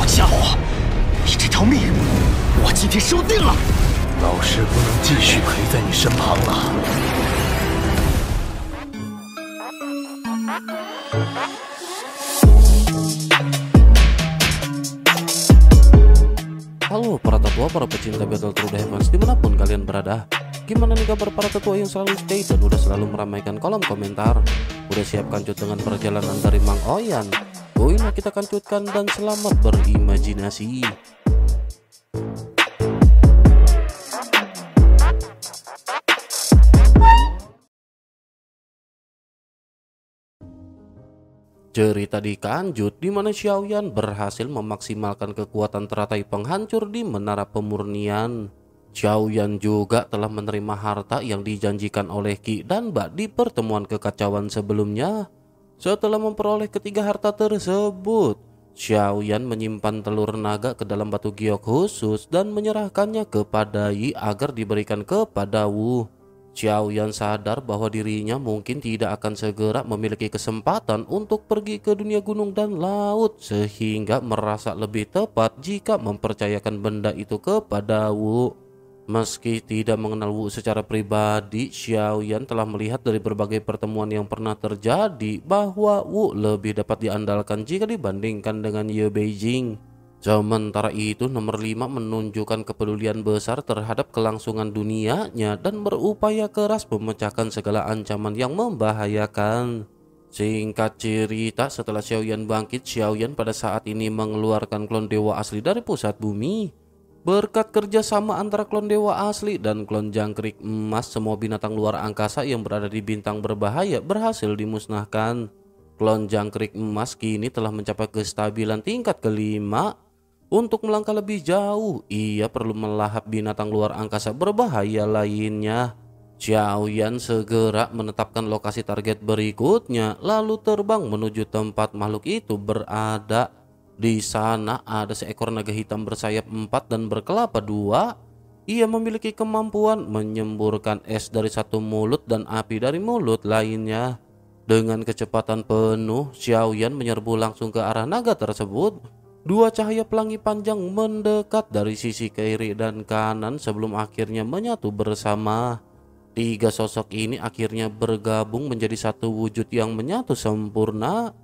家伙，你这条命，我今天收定了。老师不能继续陪在你身旁了。Halo para tetua, para pecinta Battle Through the Heavens dimanapun kalian berada. Gimana nih kabar para tetua yang selalu stay dan udah selalu meramaikan kolom komentar? Udah siap kancut dengan perjalanan dari Mang Oyan? Goinlah kita kancutkan dan selamat berimajinasi. Cerita di Kanjut di mana Xiaoyan berhasil memaksimalkan kekuatan teratai penghancur di menara pemurnian. Xiaoyan juga telah menerima harta yang dijanjikan oleh Qi dan Ba di pertemuan kekacauan sebelumnya. Setelah memperoleh ketiga harta tersebut, Xiaoyan menyimpan telur naga ke dalam batu giok khusus dan menyerahkannya kepada Yi agar diberikan kepada Wu. Xiaoyan sadar bahwa dirinya mungkin tidak akan segera memiliki kesempatan untuk pergi ke dunia gunung dan laut, sehingga merasa lebih tepat jika mempercayakan benda itu kepada Wu. Meski tidak mengenal Wu secara pribadi, Xiaoyan telah melihat dari berbagai pertemuan yang pernah terjadi bahwa Wu lebih dapat diandalkan jika dibandingkan dengan Ye Beijing. Sementara itu nomor 5 menunjukkan kepedulian besar terhadap kelangsungan dunianya dan berupaya keras memecahkan segala ancaman yang membahayakan. Singkat cerita, setelah Xiaoyan bangkit, Xiaoyan pada saat ini mengeluarkan klon dewa asli dari pusat bumi. Berkat kerjasama antara klon dewa asli dan klon jangkrik emas, semua binatang luar angkasa yang berada di bintang berbahaya berhasil dimusnahkan. Klon jangkrik emas kini telah mencapai kestabilan tingkat kelima. Untuk melangkah lebih jauh, ia perlu melahap binatang luar angkasa berbahaya lainnya. Xiaoyan segera menetapkan lokasi target berikutnya, lalu terbang menuju tempat makhluk itu berada. Di sana ada seekor naga hitam bersayap 4 dan berkelapa 2. Ia memiliki kemampuan menyemburkan es dari satu mulut dan api dari mulut lainnya. Dengan kecepatan penuh, Xiaoyan menyerbu langsung ke arah naga tersebut. Dua cahaya pelangi panjang mendekat dari sisi kiri dan kanan sebelum akhirnya menyatu bersama. Tiga sosok ini akhirnya bergabung menjadi satu wujud yang menyatu sempurna.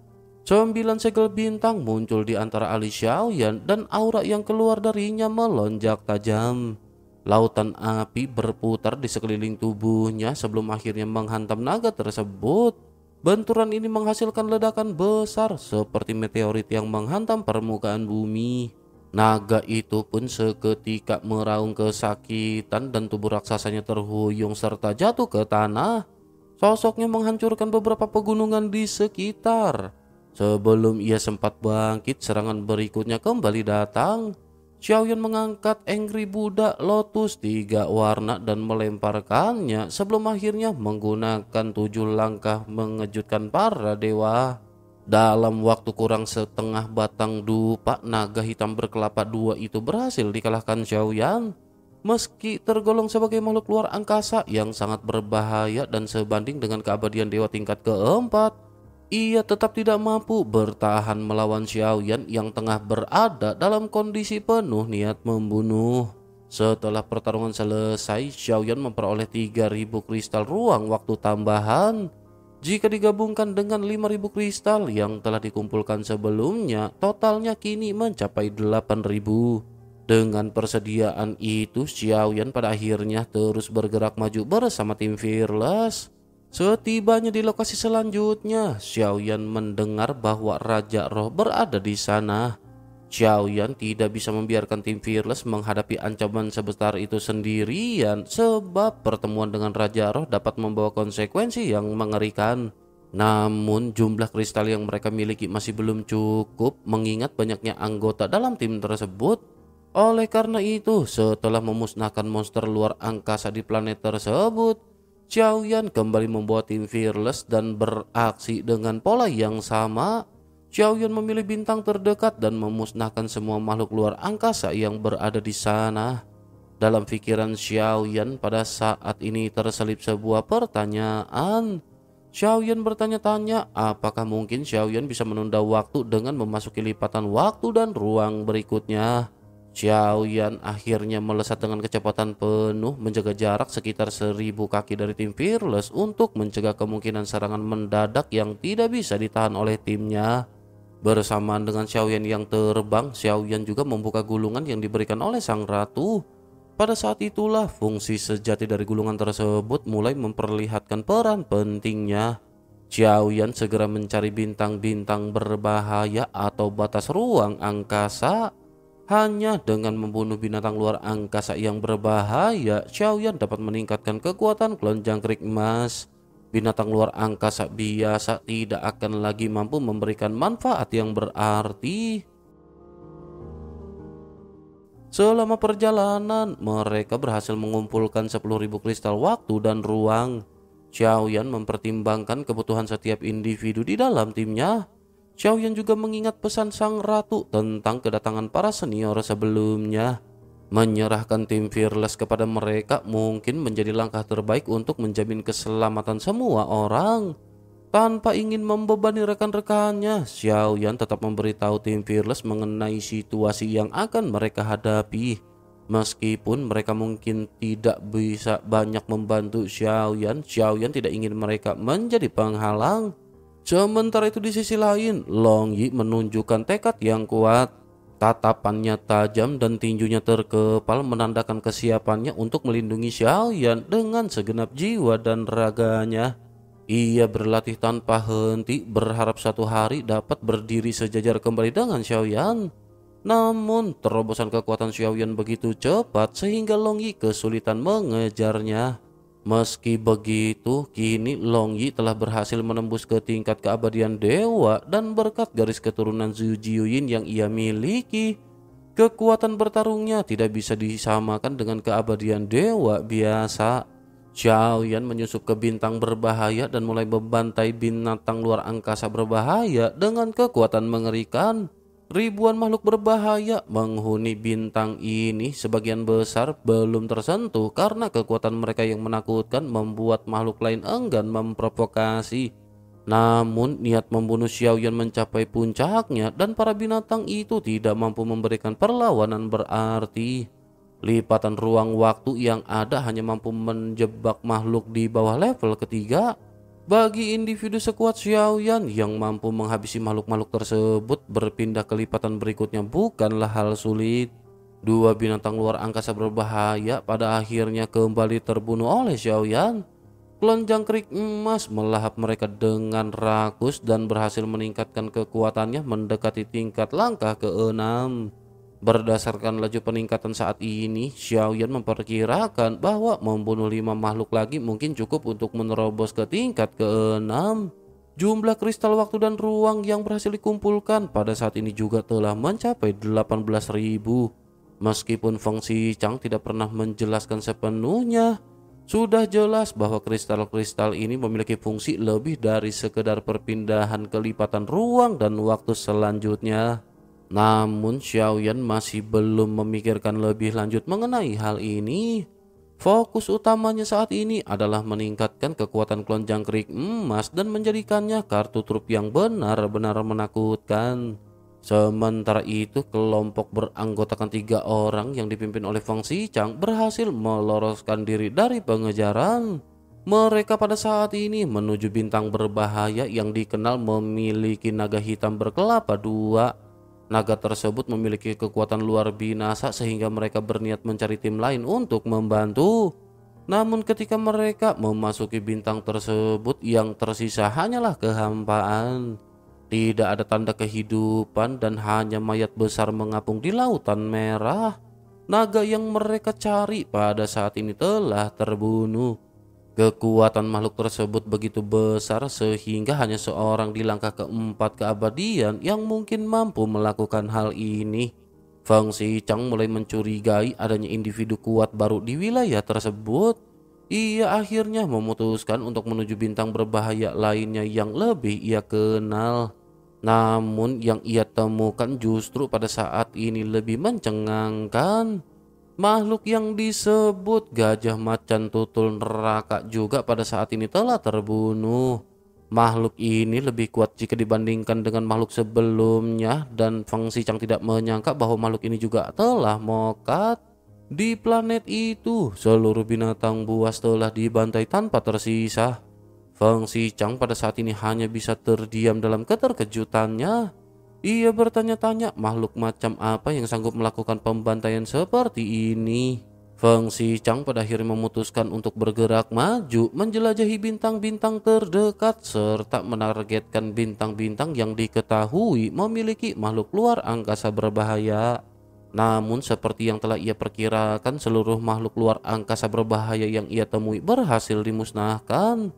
9 segel bintang muncul di antara alis Xiaoyan dan aura yang keluar darinya melonjak tajam. Lautan api berputar di sekeliling tubuhnya sebelum akhirnya menghantam naga tersebut. Benturan ini menghasilkan ledakan besar seperti meteorit yang menghantam permukaan bumi. Naga itu pun seketika meraung kesakitan dan tubuh raksasanya terhuyung serta jatuh ke tanah. Sosoknya menghancurkan beberapa pegunungan di sekitar. Sebelum ia sempat bangkit, serangan berikutnya kembali datang. Xiaoyan mengangkat Angry Buddha Lotus 3 warna dan melemparkannya sebelum akhirnya menggunakan 7 langkah mengejutkan para dewa. Dalam waktu kurang setengah batang dupa, naga hitam berkelapa 2 itu berhasil dikalahkan Xiaoyan. Meski tergolong sebagai makhluk luar angkasa yang sangat berbahaya dan sebanding dengan keabadian dewa tingkat keempat, ia tetap tidak mampu bertahan melawan Xiaoyan yang tengah berada dalam kondisi penuh niat membunuh. Setelah pertarungan selesai, Xiaoyan memperoleh 3000 kristal ruang waktu tambahan. Jika digabungkan dengan 5000 kristal yang telah dikumpulkan sebelumnya, totalnya kini mencapai 8000. Dengan persediaan itu, Xiaoyan pada akhirnya terus bergerak maju bersama tim Fearless. Setibanya di lokasi selanjutnya, Xiaoyan mendengar bahwa Raja Roh berada di sana. Xiaoyan tidak bisa membiarkan tim Fearless menghadapi ancaman sebesar itu sendirian, sebab pertemuan dengan Raja Roh dapat membawa konsekuensi yang mengerikan. Namun jumlah kristal yang mereka miliki masih belum cukup mengingat banyaknya anggota dalam tim tersebut. Oleh karena itu, setelah memusnahkan monster luar angkasa di planet tersebut, Xiaoyan kembali membawa tim Fearless dan beraksi dengan pola yang sama. Xiaoyan memilih bintang terdekat dan memusnahkan semua makhluk luar angkasa yang berada di sana. Dalam pikiran Xiaoyan pada saat ini terselip sebuah pertanyaan. Xiaoyan bertanya-tanya apakah mungkin Xiaoyan bisa menunda waktu dengan memasuki lipatan waktu dan ruang berikutnya. Xiaoyan akhirnya melesat dengan kecepatan penuh, menjaga jarak sekitar 1000 kaki dari tim Fearless untuk mencegah kemungkinan serangan mendadak yang tidak bisa ditahan oleh timnya. Bersamaan dengan Xiaoyan yang terbang, Xiaoyan juga membuka gulungan yang diberikan oleh sang ratu. Pada saat itulah fungsi sejati dari gulungan tersebut mulai memperlihatkan peran pentingnya. Xiaoyan segera mencari bintang-bintang berbahaya atau batas ruang angkasa. Hanya dengan membunuh binatang luar angkasa yang berbahaya, Xiaoyan dapat meningkatkan kekuatan klon jangkrik emas. Binatang luar angkasa biasa tidak akan lagi mampu memberikan manfaat yang berarti. Selama perjalanan, mereka berhasil mengumpulkan 10.000 kristal waktu dan ruang. Xiaoyan mempertimbangkan kebutuhan setiap individu di dalam timnya. Xiaoyan juga mengingat pesan sang ratu tentang kedatangan para senior sebelumnya. Menyerahkan tim Fearless kepada mereka mungkin menjadi langkah terbaik untuk menjamin keselamatan semua orang. Tanpa ingin membebani rekan-rekannya, Xiaoyan tetap memberitahu tim Fearless mengenai situasi yang akan mereka hadapi. Meskipun mereka mungkin tidak bisa banyak membantu Xiaoyan, Xiaoyan tidak ingin mereka menjadi penghalang. Sementara itu di sisi lain, Long Yi menunjukkan tekad yang kuat. Tatapannya tajam dan tinjunya terkepal menandakan kesiapannya untuk melindungi Xiaoyan dengan segenap jiwa dan raganya. Ia berlatih tanpa henti, berharap satu hari dapat berdiri sejajar kembali dengan Xiaoyan. Namun terobosan kekuatan Xiaoyan begitu cepat sehingga Long Yi kesulitan mengejarnya. Meski begitu, kini Long Yi telah berhasil menembus ke tingkat keabadian dewa dan berkat garis keturunan Zhu Jiuyin yang ia miliki, kekuatan bertarungnya tidak bisa disamakan dengan keabadian dewa biasa. Xiaoyan menyusup ke bintang berbahaya dan mulai membantai binatang luar angkasa berbahaya dengan kekuatan mengerikan. Ribuan makhluk berbahaya menghuni bintang ini, sebagian besar belum tersentuh karena kekuatan mereka yang menakutkan membuat makhluk lain enggan memprovokasi. Namun niat membunuh Xiaoyan mencapai puncaknya dan para binatang itu tidak mampu memberikan perlawanan berarti. Lipatan ruang waktu yang ada hanya mampu menjebak makhluk di bawah level ketiga. Bagi individu sekuat Xiaoyan yang mampu menghabisi makhluk-makhluk tersebut, berpindah ke lipatan berikutnya bukanlah hal sulit. Dua binatang luar angkasa berbahaya pada akhirnya kembali terbunuh oleh Xiaoyan. Klon jangkrik emas melahap mereka dengan rakus dan berhasil meningkatkan kekuatannya mendekati tingkat langkah ke-6. Berdasarkan laju peningkatan saat ini, Xiaoyan memperkirakan bahwa membunuh 5 makhluk lagi mungkin cukup untuk menerobos ke tingkat ke-6. Jumlah kristal waktu dan ruang yang berhasil dikumpulkan pada saat ini juga telah mencapai 18.000. Meskipun Feng Xichang tidak pernah menjelaskan sepenuhnya, sudah jelas bahwa kristal-kristal ini memiliki fungsi lebih dari sekedar perpindahan kelipatan ruang dan waktu selanjutnya. Namun Xiaoyan masih belum memikirkan lebih lanjut mengenai hal ini. Fokus utamanya saat ini adalah meningkatkan kekuatan klon jangkrik emas dan menjadikannya kartu truf yang benar-benar menakutkan. Sementara itu, kelompok beranggotakan 3 orang yang dipimpin oleh Feng Xichang berhasil meloloskan diri dari pengejaran. Mereka pada saat ini menuju bintang berbahaya yang dikenal memiliki naga hitam berkelapa 2. Naga tersebut memiliki kekuatan luar binasa sehingga mereka berniat mencari tim lain untuk membantu. Namun ketika mereka memasuki bintang tersebut, yang tersisa hanyalah kehampaan. Tidak ada tanda kehidupan dan hanya mayat besar mengapung di lautan merah. Naga yang mereka cari pada saat ini telah terbunuh. Kekuatan makhluk tersebut begitu besar sehingga hanya seorang di langkah ke-4 keabadian yang mungkin mampu melakukan hal ini. Feng Xichang mulai mencurigai adanya individu kuat baru di wilayah tersebut. Ia akhirnya memutuskan untuk menuju bintang berbahaya lainnya yang lebih ia kenal. Namun yang ia temukan justru pada saat ini lebih mencengangkan. Makhluk yang disebut gajah macan tutul neraka juga pada saat ini telah terbunuh. Makhluk ini lebih kuat jika dibandingkan dengan makhluk sebelumnya, dan Feng Xichang tidak menyangka bahwa makhluk ini juga telah mokat. Di planet itu, seluruh binatang buas telah dibantai tanpa tersisa. Feng Xichang pada saat ini hanya bisa terdiam dalam keterkejutannya. Ia bertanya-tanya makhluk macam apa yang sanggup melakukan pembantaian seperti ini. Feng Xichang pada akhirnya memutuskan untuk bergerak maju, menjelajahi bintang-bintang terdekat, serta menargetkan bintang-bintang yang diketahui memiliki makhluk luar angkasa berbahaya. Namun seperti yang telah ia perkirakan, seluruh makhluk luar angkasa berbahaya yang ia temui berhasil dimusnahkan.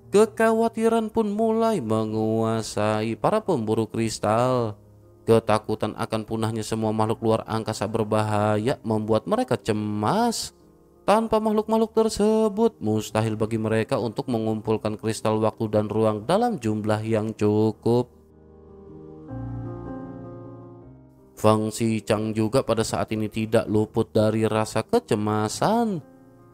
Kekhawatiran pun mulai menguasai para pemburu kristal. Ketakutan akan punahnya semua makhluk luar angkasa berbahaya membuat mereka cemas. Tanpa makhluk-makhluk tersebut, mustahil bagi mereka untuk mengumpulkan kristal waktu dan ruang dalam jumlah yang cukup. Feng Xichang juga pada saat ini tidak luput dari rasa kecemasan.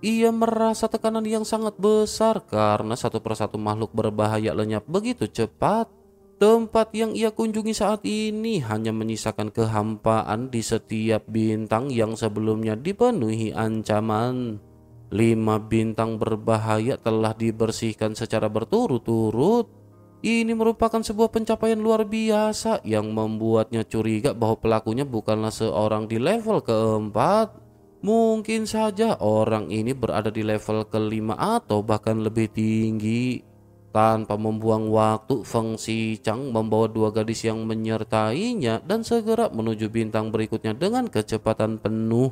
Ia merasa tekanan yang sangat besar karena satu persatu makhluk berbahaya lenyap begitu cepat. Tempat yang ia kunjungi saat ini hanya menyisakan kehampaan di setiap bintang yang sebelumnya dipenuhi ancaman. 5 bintang berbahaya telah dibersihkan secara berturut-turut. Ini merupakan sebuah pencapaian luar biasa yang membuatnya curiga bahwa pelakunya bukanlah seorang di level keempat. Mungkin saja orang ini berada di level kelima atau bahkan lebih tinggi. Tanpa membuang waktu, Feng Xichang membawa 2 gadis yang menyertainya dan segera menuju bintang berikutnya dengan kecepatan penuh.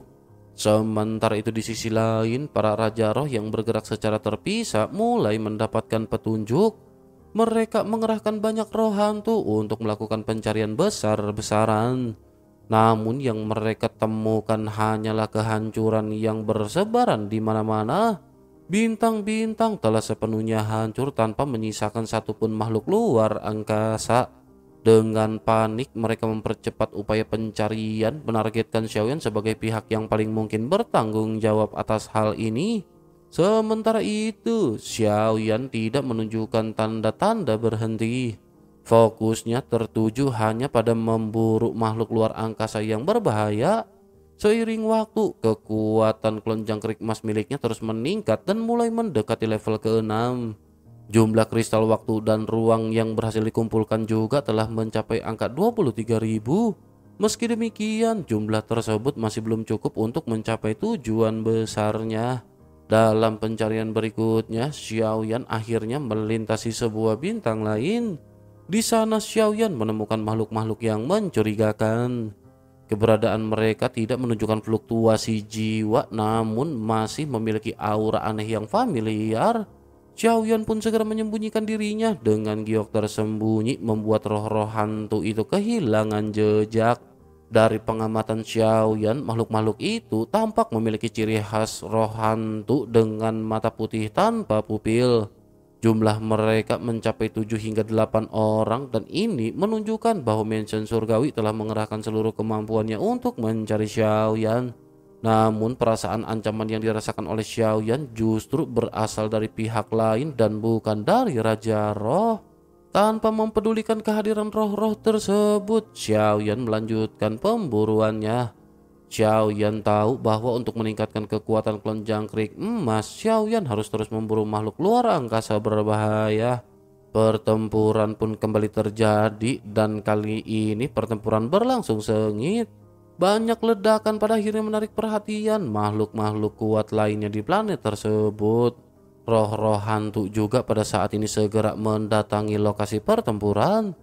Sementara itu di sisi lain, para raja roh yang bergerak secara terpisah mulai mendapatkan petunjuk. Mereka mengerahkan banyak roh hantu untuk melakukan pencarian besar-besaran. Namun yang mereka temukan hanyalah kehancuran yang bersebaran di mana-mana. Bintang-bintang telah sepenuhnya hancur tanpa menyisakan satupun makhluk luar angkasa. Dengan panik mereka mempercepat upaya pencarian, menargetkan Xiaoyan sebagai pihak yang paling mungkin bertanggung jawab atas hal ini. Sementara itu, Xiaoyan tidak menunjukkan tanda-tanda berhenti. Fokusnya tertuju hanya pada memburu makhluk luar angkasa yang berbahaya. Seiring waktu, kekuatan klon jangkrik emas miliknya terus meningkat dan mulai mendekati level ke-6. Jumlah kristal waktu dan ruang yang berhasil dikumpulkan juga telah mencapai angka 23.000. Meski demikian, jumlah tersebut masih belum cukup untuk mencapai tujuan besarnya. Dalam pencarian berikutnya, Xiaoyan akhirnya melintasi sebuah bintang lain. Di sana Xiaoyan menemukan makhluk-makhluk yang mencurigakan. Keberadaan mereka tidak menunjukkan fluktuasi jiwa, namun masih memiliki aura aneh yang familiar. Xiaoyan pun segera menyembunyikan dirinya dengan giok tersembunyi, membuat roh-roh hantu itu kehilangan jejak. Dari pengamatan Xiaoyan, makhluk-makhluk itu tampak memiliki ciri khas roh hantu dengan mata putih tanpa pupil. Jumlah mereka mencapai 7 hingga 8 orang, dan ini menunjukkan bahwa Mansion Surgawi telah mengerahkan seluruh kemampuannya untuk mencari Xiaoyan. Namun perasaan ancaman yang dirasakan oleh Xiaoyan justru berasal dari pihak lain dan bukan dari Raja Roh. Tanpa mempedulikan kehadiran roh-roh tersebut, Xiaoyan melanjutkan pemburuannya. Xiaoyan tahu bahwa untuk meningkatkan kekuatan klon jangkrik emas, Xiaoyan harus terus memburu makhluk luar angkasa berbahaya. Pertempuran pun kembali terjadi, dan kali ini pertempuran berlangsung sengit. Banyak ledakan pada akhirnya menarik perhatian makhluk-makhluk kuat lainnya di planet tersebut. Roh-roh hantu juga pada saat ini segera mendatangi lokasi pertempuran.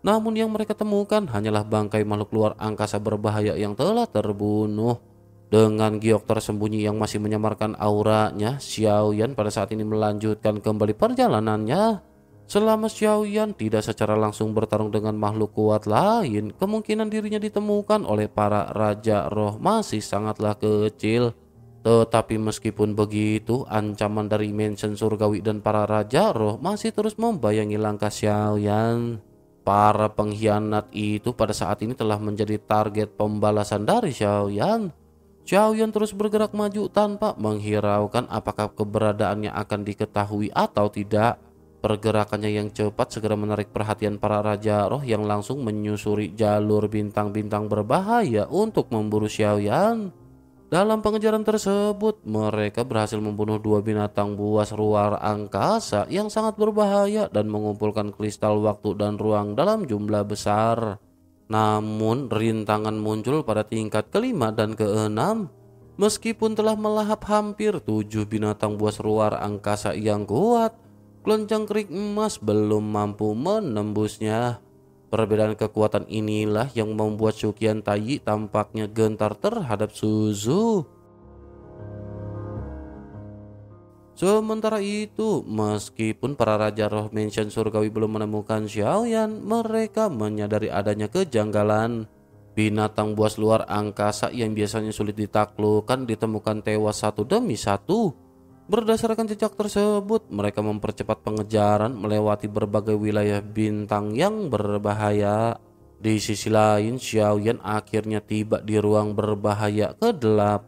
Namun yang mereka temukan hanyalah bangkai makhluk luar angkasa berbahaya yang telah terbunuh. Dengan giok tersembunyi yang masih menyamarkan auranya, Xiaoyan pada saat ini melanjutkan kembali perjalanannya. Selama Xiaoyan tidak secara langsung bertarung dengan makhluk kuat lain, kemungkinan dirinya ditemukan oleh para Raja Roh masih sangatlah kecil. Tetapi meskipun begitu, ancaman dari Mansion Surgawi dan para Raja Roh masih terus membayangi langkah Xiaoyan. Para pengkhianat itu pada saat ini telah menjadi target pembalasan dari Xiaoyan. Xiaoyan terus bergerak maju tanpa menghiraukan apakah keberadaannya akan diketahui atau tidak. pergerakannya yang cepat segera menarik perhatian para raja roh yang langsung menyusuri jalur bintang-bintang berbahaya untuk memburu Xiaoyan. Dalam pengejaran tersebut, mereka berhasil membunuh dua binatang buas luar angkasa yang sangat berbahaya dan mengumpulkan kristal waktu dan ruang dalam jumlah besar. Namun, rintangan muncul pada tingkat kelima dan keenam. Meskipun telah melahap hampir 7 binatang buas luar angkasa yang kuat, kelenjar kerik emas belum mampu menembusnya. Perbedaan kekuatan inilah yang membuat Shuqian Taiyi tampaknya gentar terhadap Suzu. Sementara itu, meskipun para raja roh mansion surgawi belum menemukan Xiaoyan, mereka menyadari adanya kejanggalan. Binatang buas luar angkasa yang biasanya sulit ditaklukkan ditemukan tewas satu demi satu. Berdasarkan jejak tersebut, mereka mempercepat pengejaran melewati berbagai wilayah bintang yang berbahaya. Di sisi lain, Xiaoyan akhirnya tiba di ruang berbahaya ke-8.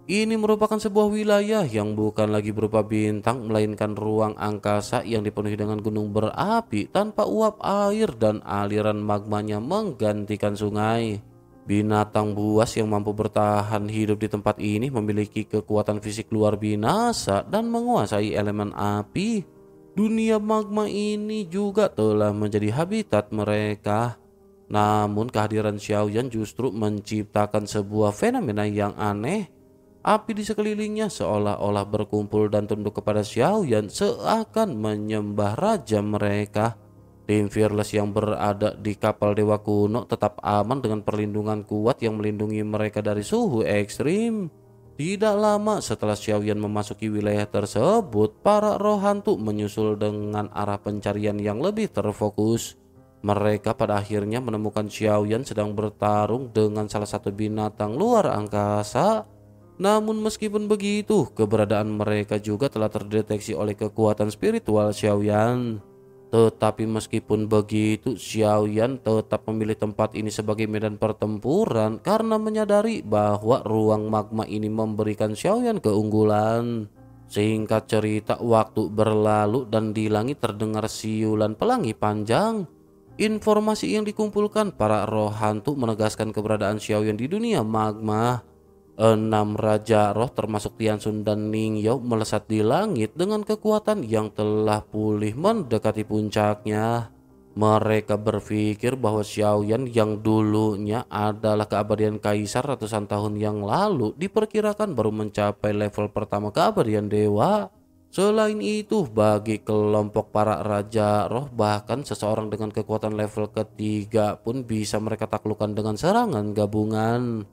Ini merupakan sebuah wilayah yang bukan lagi berupa bintang, melainkan ruang angkasa yang dipenuhi dengan gunung berapi tanpa uap air dan aliran magmanya menggantikan sungai. Binatang buas yang mampu bertahan hidup di tempat ini memiliki kekuatan fisik luar biasa dan menguasai elemen api. Dunia magma ini juga telah menjadi habitat mereka. Namun kehadiran Xiaoyan justru menciptakan sebuah fenomena yang aneh. Api di sekelilingnya seolah-olah berkumpul dan tunduk kepada Xiaoyan seakan menyembah raja mereka. Tim Fearless yang berada di kapal dewa kuno tetap aman dengan perlindungan kuat yang melindungi mereka dari suhu ekstrim. Tidak lama setelah Xiaoyan memasuki wilayah tersebut, para roh hantu menyusul dengan arah pencarian yang lebih terfokus. Mereka pada akhirnya menemukan Xiaoyan sedang bertarung dengan salah satu binatang luar angkasa. Namun meskipun begitu, keberadaan mereka juga telah terdeteksi oleh kekuatan spiritual Xiaoyan. Tetapi meskipun begitu, Xiaoyan tetap memilih tempat ini sebagai medan pertempuran karena menyadari bahwa ruang magma ini memberikan Xiaoyan keunggulan. Singkat cerita, waktu berlalu dan di langit terdengar siulan pelangi panjang. Informasi yang dikumpulkan para roh hantu menegaskan keberadaan Xiaoyan di dunia magma. 6 raja roh termasuk Tianxun dan Ningyao melesat di langit dengan kekuatan yang telah pulih mendekati puncaknya. Mereka berpikir bahwa Xiaoyan yang dulunya adalah keabadian kaisar ratusan tahun yang lalu diperkirakan baru mencapai level pertama keabadian dewa. Selain itu, bagi kelompok para raja roh, bahkan seseorang dengan kekuatan level ketiga pun bisa mereka taklukkan dengan serangan gabungan.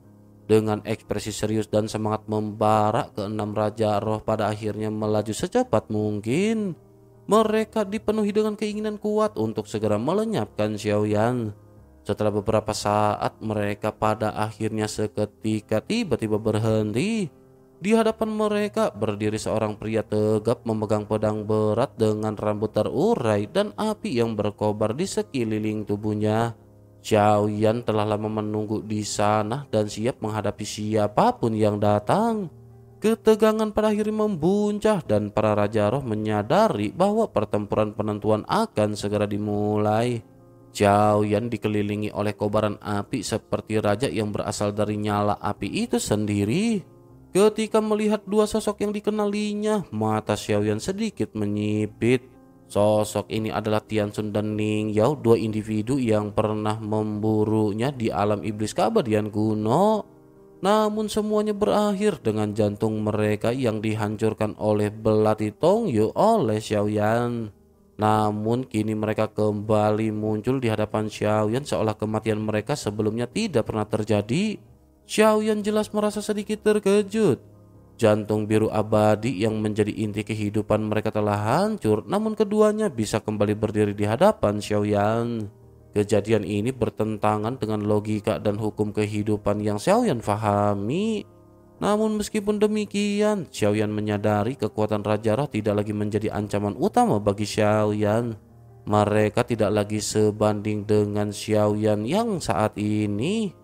Dengan ekspresi serius dan semangat membara, ke-6 raja roh pada akhirnya melaju secepat mungkin. Mereka dipenuhi dengan keinginan kuat untuk segera melenyapkan Xiaoyan. Setelah beberapa saat, mereka pada akhirnya seketika tiba-tiba berhenti. Di hadapan mereka berdiri seorang pria tegap memegang pedang berat dengan rambut terurai dan api yang berkobar di sekeliling tubuhnya. Xiaoyan telah lama menunggu di sana dan siap menghadapi siapapun yang datang. Ketegangan pada akhirnya membuncah dan para raja roh menyadari bahwa pertempuran penentuan akan segera dimulai. Xiaoyan dikelilingi oleh kobaran api seperti raja yang berasal dari nyala api itu sendiri. Ketika melihat dua sosok yang dikenalinya, mata Xiaoyan sedikit menyipit. Sosok ini adalah Tianxun dan Ningyao, dua individu yang pernah memburunya di alam iblis keabadian kuno. Namun semuanya berakhir dengan jantung mereka yang dihancurkan oleh belati Tongyu oleh Xiaoyan. Namun kini mereka kembali muncul di hadapan Xiaoyan seolah kematian mereka sebelumnya tidak pernah terjadi. Xiaoyan jelas merasa sedikit terkejut. Jantung biru abadi yang menjadi inti kehidupan mereka telah hancur, namun keduanya bisa kembali berdiri di hadapan Xiaoyan. Kejadian ini bertentangan dengan logika dan hukum kehidupan yang Xiaoyan fahami. Namun meskipun demikian, Xiaoyan menyadari kekuatan Raja Roh tidak lagi menjadi ancaman utama bagi Xiaoyan. Mereka tidak lagi sebanding dengan Xiaoyan yang saat ini.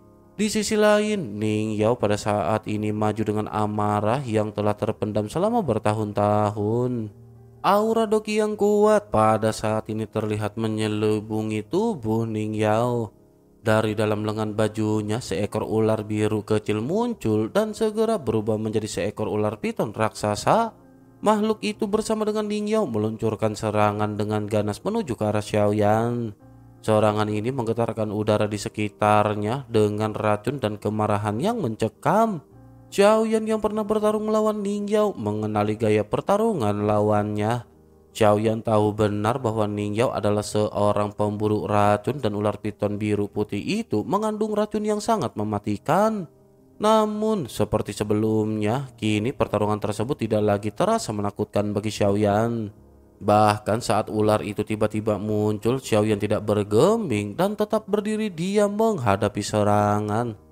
Di sisi lain, Ningyao pada saat ini maju dengan amarah yang telah terpendam selama bertahun-tahun. Aura Doki yang kuat pada saat ini terlihat menyelubungi tubuh Ning Yao. Dari dalam lengan bajunya seekor ular biru kecil muncul dan segera berubah menjadi seekor ular piton raksasa. Makhluk itu bersama dengan Ning Yao meluncurkan serangan dengan ganas menuju ke arah Xiaoyan. Serangan ini menggetarkan udara di sekitarnya dengan racun dan kemarahan yang mencekam. Xiaoyan yang pernah bertarung melawan Ning Yao mengenali gaya pertarungan lawannya. Xiaoyan tahu benar bahwa Ning Yao adalah seorang pemburu racun dan ular piton biru putih itu mengandung racun yang sangat mematikan. Namun seperti sebelumnya, kini pertarungan tersebut tidak lagi terasa menakutkan bagi Xiaoyan. Bahkan saat ular itu tiba-tiba muncul, Xiaoyan tidak bergeming dan tetap berdiri diam menghadapi serangan.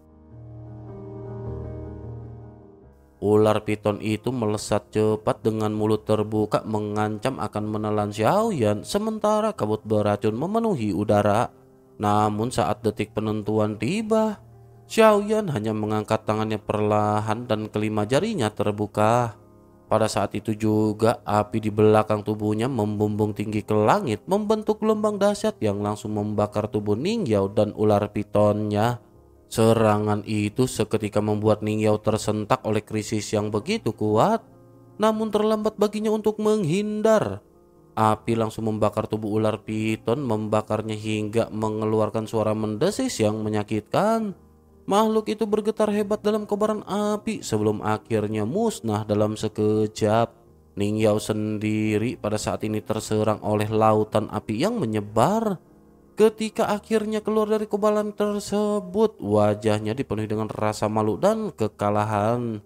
Ular piton itu melesat cepat dengan mulut terbuka mengancam akan menelan Xiaoyan sementara kabut beracun memenuhi udara. Namun saat detik penentuan tiba, Xiaoyan hanya mengangkat tangannya perlahan dan kelima jarinya terbuka. Pada saat itu juga api di belakang tubuhnya membumbung tinggi ke langit membentuk gelombang dahsyat yang langsung membakar tubuh Ning Yao dan ular pitonnya. Serangan itu seketika membuat Ning Yao tersentak oleh krisis yang begitu kuat. Namun terlambat baginya untuk menghindar. Api langsung membakar tubuh ular piton, membakarnya hingga mengeluarkan suara mendesis yang menyakitkan. Makhluk itu bergetar hebat dalam kobaran api sebelum akhirnya musnah dalam sekejap. Ning Yao sendiri pada saat ini terserang oleh lautan api yang menyebar. Ketika akhirnya keluar dari kobaran tersebut, wajahnya dipenuhi dengan rasa malu dan kekalahan.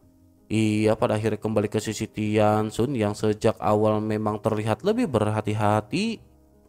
Ia pada akhirnya kembali ke sisi Tianxun yang sejak awal memang terlihat lebih berhati-hati.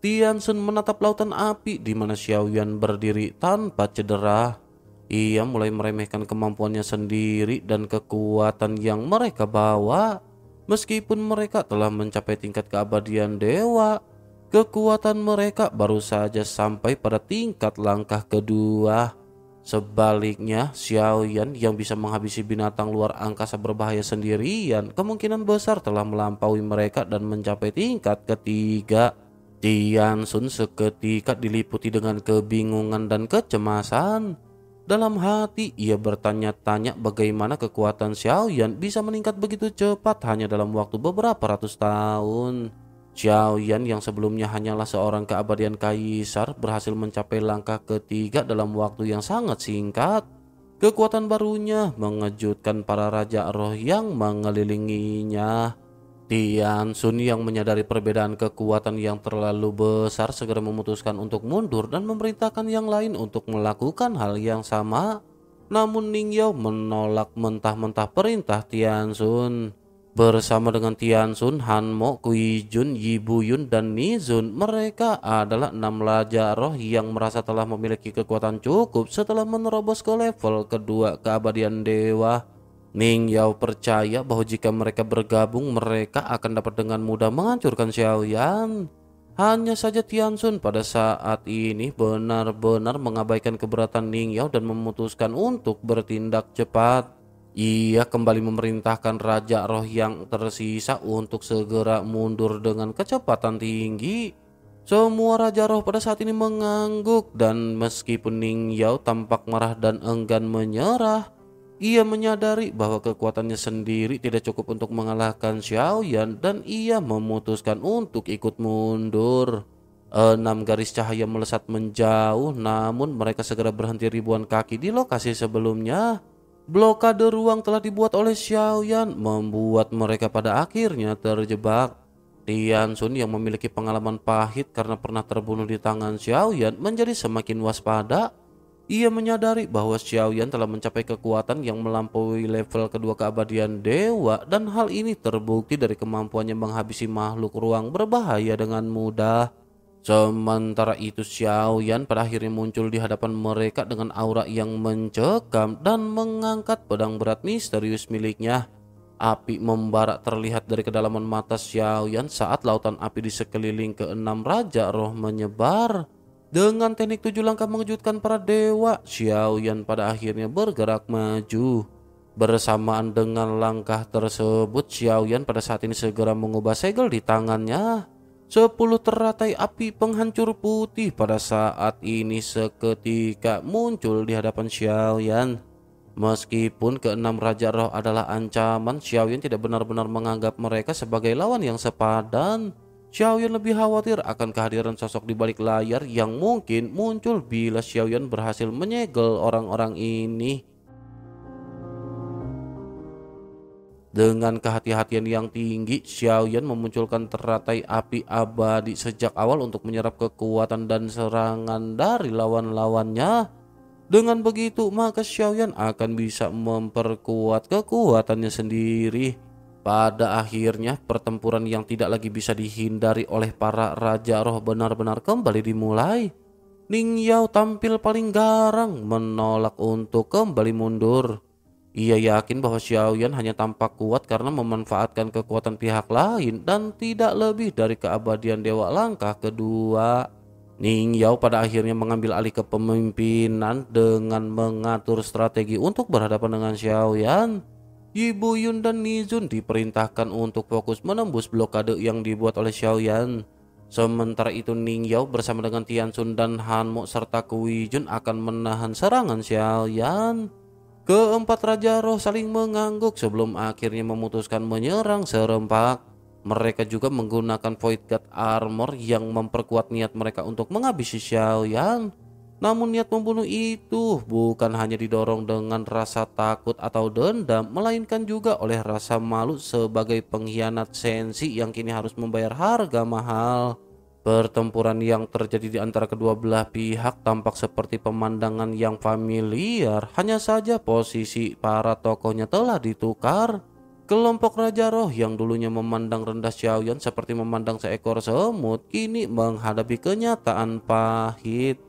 Tianxun menatap lautan api di mana Xiaoyan berdiri tanpa cedera. Ia mulai meremehkan kemampuannya sendiri dan kekuatan yang mereka bawa. Meskipun mereka telah mencapai tingkat keabadian dewa, kekuatan mereka baru saja sampai pada tingkat langkah kedua. Sebaliknya, Xiaoyan yang bisa menghabisi binatang luar angkasa berbahaya sendirian kemungkinan besar telah melampaui mereka dan mencapai tingkat ketiga. Tianxun seketika diliputi dengan kebingungan dan kecemasan. Dalam hati ia bertanya-tanya bagaimana kekuatan Xiaoyan bisa meningkat begitu cepat hanya dalam waktu beberapa ratus tahun. Xiaoyan yang sebelumnya hanyalah seorang keabadian kaisar berhasil mencapai langkah ketiga dalam waktu yang sangat singkat. Kekuatan barunya mengejutkan para raja roh yang mengelilinginya. Tianxun yang menyadari perbedaan kekuatan yang terlalu besar segera memutuskan untuk mundur dan memerintahkan yang lain untuk melakukan hal yang sama. Namun Ning Yao menolak mentah-mentah perintah Tianxun. Bersama dengan Tianxun, Hanmo, Kuijun, Yibuyun, dan Nizun, mereka adalah 6 raja roh yang merasa telah memiliki kekuatan cukup setelah menerobos ke level kedua keabadian dewa. Ning Yao percaya bahwa jika mereka bergabung, mereka akan dapat dengan mudah menghancurkan Xiaoyan. Hanya saja Tianxun pada saat ini benar-benar mengabaikan keberatan Ning Yao dan memutuskan untuk bertindak cepat. Ia kembali memerintahkan raja roh yang tersisa untuk segera mundur dengan kecepatan tinggi. Semua raja roh pada saat ini mengangguk dan meskipun Ning Yao tampak marah dan enggan menyerah, ia menyadari bahwa kekuatannya sendiri tidak cukup untuk mengalahkan Xiaoyan dan ia memutuskan untuk ikut mundur. 6 garis cahaya melesat menjauh, namun mereka segera berhenti ribuan kaki di lokasi sebelumnya. Blokade ruang telah dibuat oleh Xiaoyan, membuat mereka pada akhirnya terjebak. Tianxun yang memiliki pengalaman pahit karena pernah terbunuh di tangan Xiaoyan menjadi semakin waspada. Ia menyadari bahwa Xiaoyan telah mencapai kekuatan yang melampaui level kedua keabadian dewa dan hal ini terbukti dari kemampuannya menghabisi makhluk ruang berbahaya dengan mudah. Sementara itu Xiaoyan pada akhirnya muncul di hadapan mereka dengan aura yang mencekam dan mengangkat pedang berat misterius miliknya. Api membara terlihat dari kedalaman mata Xiaoyan saat lautan api di sekeliling ke-6 raja roh menyebar. Dengan teknik 7 langkah mengejutkan para dewa, Xiaoyan pada akhirnya bergerak maju. Bersamaan dengan langkah tersebut, Xiaoyan pada saat ini segera mengubah segel di tangannya. 10 teratai api penghancur putih pada saat ini seketika muncul di hadapan Xiaoyan. Meskipun keenam Raja Roh adalah ancaman, Xiaoyan tidak benar-benar menganggap mereka sebagai lawan yang sepadan. Xiaoyan lebih khawatir akan kehadiran sosok di balik layar yang mungkin muncul bila Xiaoyan berhasil menyegel orang-orang ini. Dengan kehati-hatian yang tinggi, Xiaoyan memunculkan teratai api abadi sejak awal untuk menyerap kekuatan dan serangan dari lawan-lawannya. Dengan begitu, maka Xiaoyan akan bisa memperkuat kekuatannya sendiri. Pada akhirnya, pertempuran yang tidak lagi bisa dihindari oleh para Raja Roh benar-benar kembali dimulai. Ning Yao tampil paling garang, menolak untuk kembali mundur. Ia yakin bahwa Xiaoyan hanya tampak kuat karena memanfaatkan kekuatan pihak lain dan tidak lebih dari keabadian Dewa Langkah kedua. Ning Yao pada akhirnya mengambil alih kepemimpinan dengan mengatur strategi untuk berhadapan dengan Xiaoyan. Yi Buyun dan Nizun diperintahkan untuk fokus menembus blokade yang dibuat oleh Xiaoyan. Sementara itu Ning Yao bersama dengan Tianxun dan Han Mo serta Kui Jun akan menahan serangan Xiaoyan. Keempat Raja Roh saling mengangguk sebelum akhirnya memutuskan menyerang serempak. Mereka juga menggunakan Void Guard Armor yang memperkuat niat mereka untuk menghabisi Xiaoyan. Namun niat membunuh itu bukan hanya didorong dengan rasa takut atau dendam, melainkan juga oleh rasa malu sebagai pengkhianat sensi yang kini harus membayar harga mahal. Pertempuran yang terjadi di antara kedua belah pihak tampak seperti pemandangan yang familiar, hanya saja posisi para tokohnya telah ditukar. Kelompok Raja Roh yang dulunya memandang rendah Xiaoyan seperti memandang seekor semut, kini menghadapi kenyataan pahit.